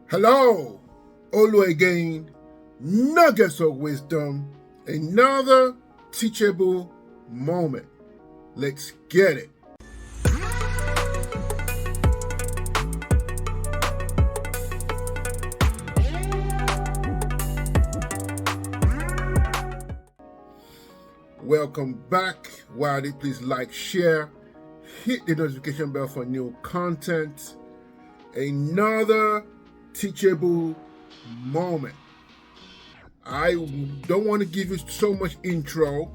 Hello, Olu again, nuggets of wisdom, another teachable moment. Let's get it. Welcome back. YoungGotti, please like, share, hit the notification bell for new content. Another teachable moment. I don't want to give you so much intro,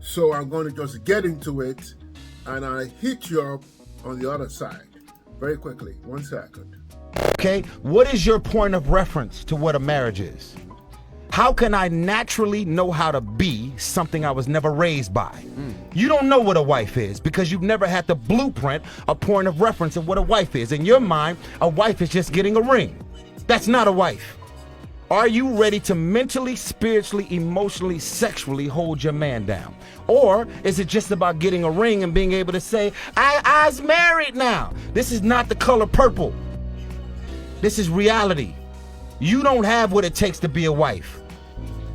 so I'm going to just get into it, and I hit you up on the other side very quickly. 1 second. Okay, what is your point of reference to what a marriage is? How can I naturally know how to be something I was never raised by? You don't know what a wife is because you've never had the blueprint, a point of reference of what a wife is. In your mind, a wife is just getting a ring. That's not a wife. Are you ready to mentally, spiritually, emotionally, sexually hold your man down? Or is it just about getting a ring and being able to say, I's married now? This is not the color purple. This is reality. You don't have what it takes to be a wife.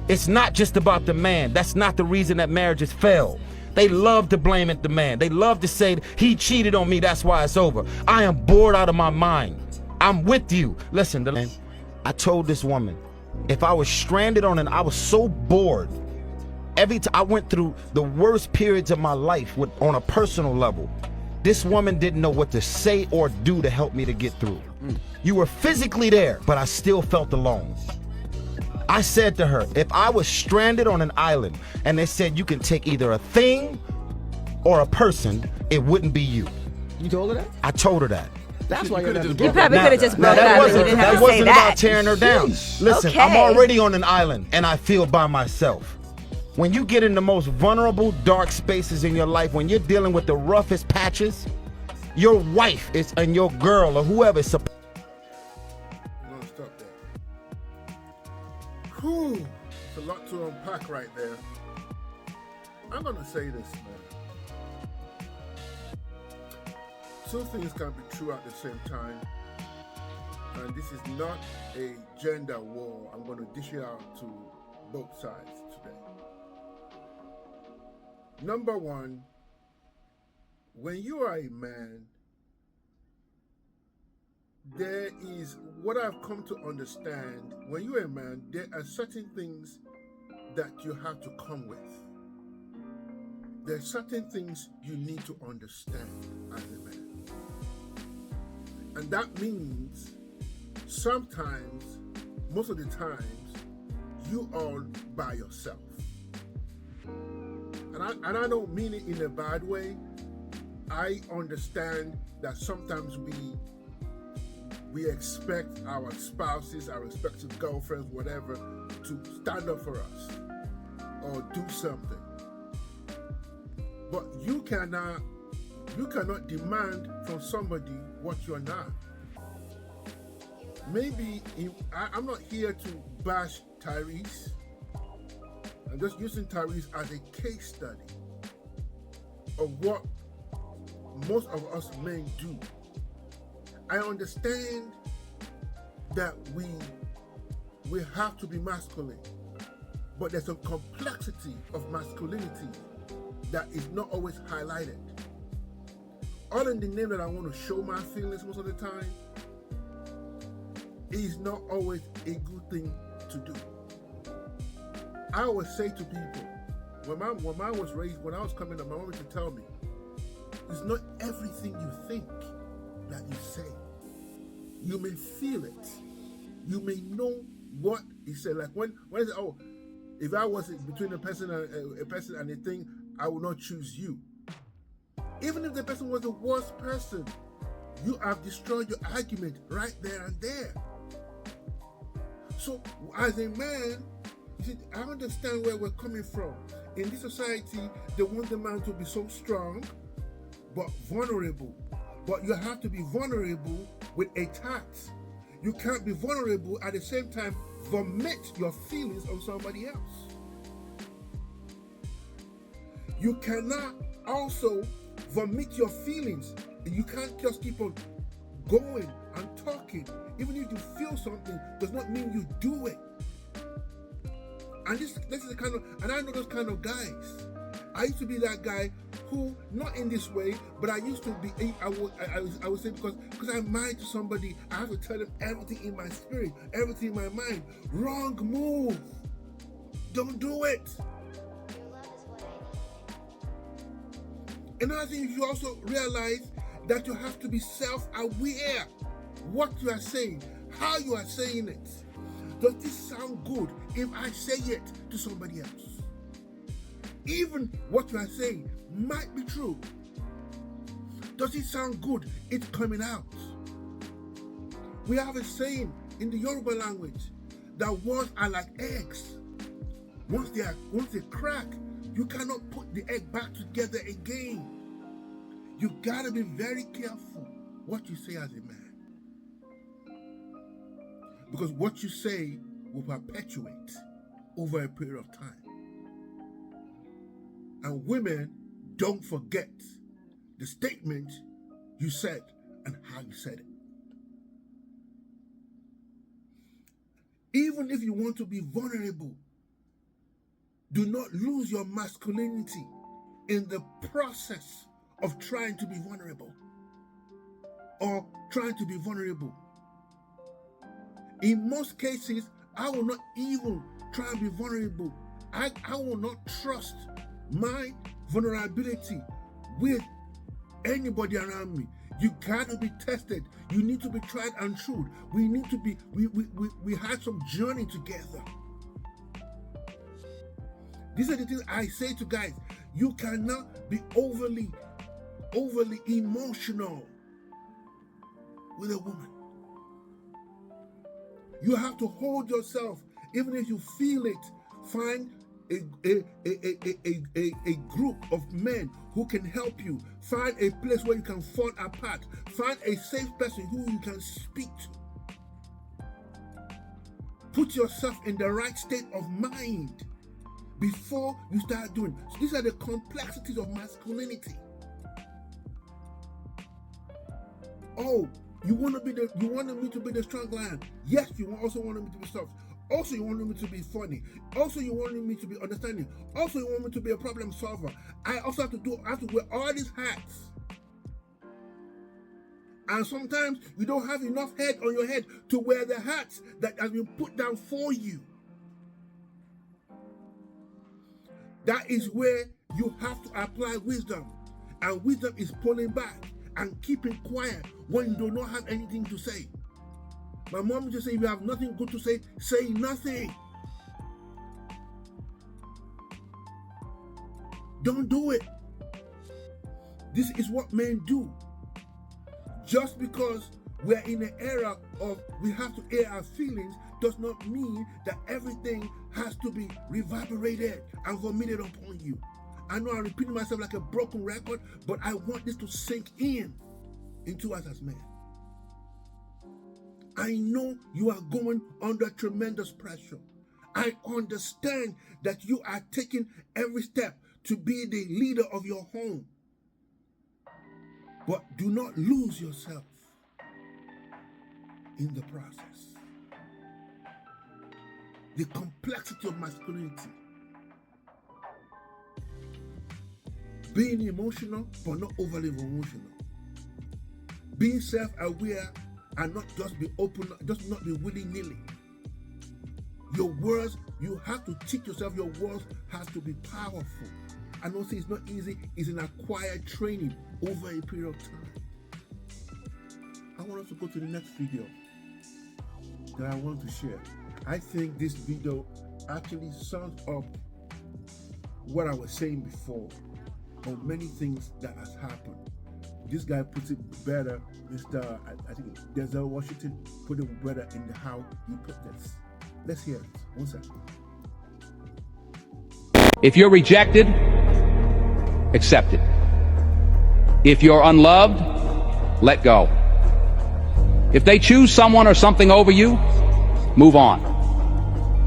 It's not just about the man. That's not the reason that marriages fail. They love to blame it the man. They love to say, he cheated on me, that's why it's over. I am bored out of my mind. I'm with you. Listen, I told this woman, if I was stranded I was so bored. Every time I went through the worst periods of my life on a personal level. This woman didn't know what to say or do to help me to get through. You were physically there, but I still felt alone. I said to her, if I was stranded on an island and they said you can take either a thing or a person, it wouldn't be you. You told her that? I told her that. That's why You probably could have just broke that up and you didn't have to say wasn't that. about tearing her down. Listen, Okay. I'm already on an island and I feel by myself. When you get in the most vulnerable, dark spaces in your life, when you're dealing with the roughest patches, your wife is and your girl or whoever is supposed. I'm going to stop there. Whew, it's a lot to unpack right there. I'm going to say this, man. Two things can be true at the same time, and this is not a gender war. I'm going to dish it out to both sides today. Number one, when you are a man, there is what I've come to understand. When you're a man, there are certain things that you have to come with. There are certain things you need to understand as a man. And that means sometimes, most of the times, you are by yourself. And I don't mean it in a bad way. I understand that sometimes we expect our spouses, our respective girlfriends, whatever, to stand up for us or do something. But you cannot demand from somebody what you're not. Maybe I'm not here to bash Tyrese. I'm just using Tyrese as a case study of what most of us men do. I understand that we have to be masculine, but there's a complexity of masculinity that is not always highlighted. All in the name that I want to show my feelings most of the time is not always a good thing to do. I always say to people, when I was coming up, my mom used to tell me, it's not everything you think that you say. You may feel it. You may know what he said. Like when I say, oh, if I was between a person and a thing, I would not choose you. Even if the person was the worst person, you have destroyed your argument right there and there. So as a man, you see, I understand where we're coming from. In this society, they want the man to be so strong, but vulnerable. But you have to be vulnerable with a tact. You can't be vulnerable at the same time vomit your feelings on somebody else. You cannot also vomit your feelings. You can't just keep on going and talking, even if you feel something, does not mean you do it. And this is the kind of, and I know those kind of guys. I used to be that guy who, not in this way, but I used to be, I would say because I'm married to somebody, I have to tell them everything in my spirit, everything in my mind. Wrong move. Don't do it. Another thing, you also realize that you have to be self-aware what you are saying, how you are saying it. Does this sound good if I say it to somebody else? Even what you are saying might be true. Does it sound good? It's coming out. We have a saying in the Yoruba language that words are like eggs. Once they crack, you cannot put the egg back together again. You gotta be very careful what you say as a man. Because what you say will perpetuate over a period of time. And women, don't forget the statement you said and how you said it. Even if you want to be vulnerable, do not lose your masculinity in the process of trying to be vulnerable or trying to be vulnerable. In most cases, I will not even try and be vulnerable. I will not trust my vulnerability with anybody around me. You gotta be tested. You need to be tried and true. We need to be, we had some journey together. These are the things I say to guys. You cannot be overly emotional with a woman. You have to hold yourself, even if you feel it. Find a group of men who can help you. Find a place where you can fall apart. Find a safe person who you can speak to. Put yourself in the right state of mind before you start doing. So these are the complexities of masculinity. Oh, you wanted me to be the strong lion. Yes, you also wanted me to be soft. Also, you wanted me to be funny. Also, you wanted me to be understanding. Also, you want me to be a problem solver. I also have to wear all these hats. And sometimes you don't have enough head on your head to wear the hats that has been put down for you. That is where you have to apply wisdom. And wisdom is pulling back and keeping quiet when you do not have anything to say. My mom used to say, if you have nothing good to say, say nothing. Don't do it. This is what men do. Just because we're in an era of we have to air our feelings does not mean that everything has to be reverberated and vomited upon you. I know I'm repeating myself like a broken record, but I want this to sink into us as men. I know you are going under tremendous pressure. I understand that you are taking every step to be the leader of your home. But do not lose yourself in the process. The complexity of masculinity. Being emotional, but not overly emotional. Being self-aware and not just be open, just not be willy-nilly. Your words, you have to teach yourself your words has to be powerful. I know it's not easy, it's an acquired training over a period of time. I want us to go to the next video that I want to share. I think this video actually sums up what I was saying before on many things that has happened. This guy puts it better, I think Denzel Washington put it better in how he put this. Let's hear it. 1 second. If you're rejected, accept it. If you're unloved, let go. If they choose someone or something over you, move on.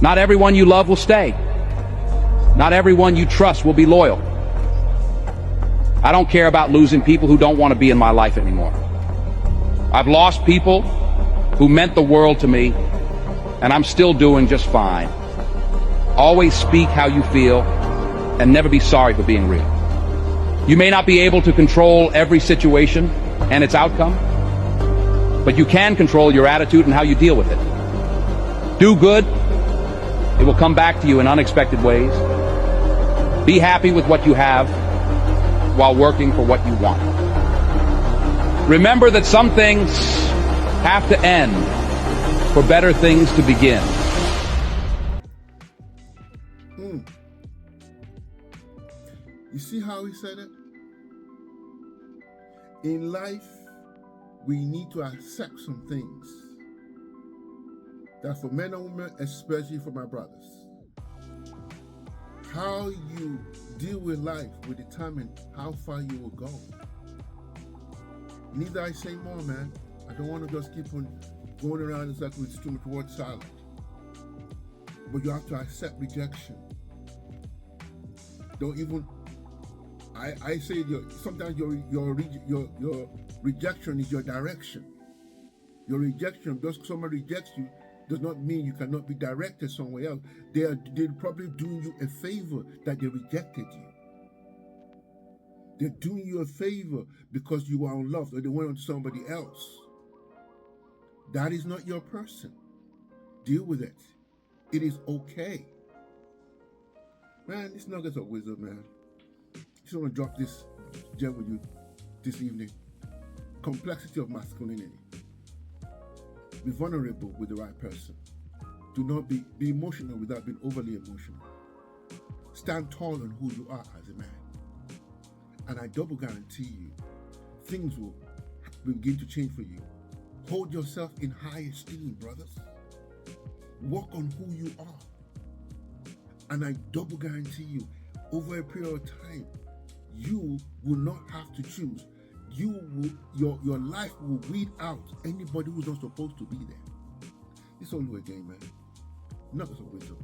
Not everyone you love will stay. Not everyone you trust will be loyal. I don't care about losing people who don't want to be in my life anymore. I've lost people who meant the world to me, and I'm still doing just fine. Always speak how you feel, and never be sorry for being real. You may not be able to control every situation and its outcome, but you can control your attitude and how you deal with it. Do good. It will come back to you in unexpected ways. Be happy with what you have while working for what you want. Remember that some things have to end for better things to begin. You see how he said it? In life, we need to accept some things. That's for men and women, especially for my brothers. How you deal with life will determine how far you will go. Need I say more, man? I don't want to just keep on going around in circles with too much word salad. But you have to accept rejection. Don't even. I say sometimes your rejection is your direction. Your rejection, just someone rejects you, does not mean you cannot be directed somewhere else. They're probably doing you a favor that they rejected you. They're doing you a favor because you are unloved or they went on to somebody else. That is not your person. Deal with it. It is okay. Man, these nuggets of wisdom, man. Just want to drop this gem with you this evening. Complexity of masculinity. Be vulnerable with the right person. Do not be emotional without being overly emotional. Stand tall on who you are as a man. And I double guarantee you, things will begin to change for you. Hold yourself in high esteem, brothers. Work on who you are. And I double guarantee you, over a period of time, you will not have to choose. Your life will weed out anybody who's not supposed to be there. It's all the way again, man. Nuggets of wisdom.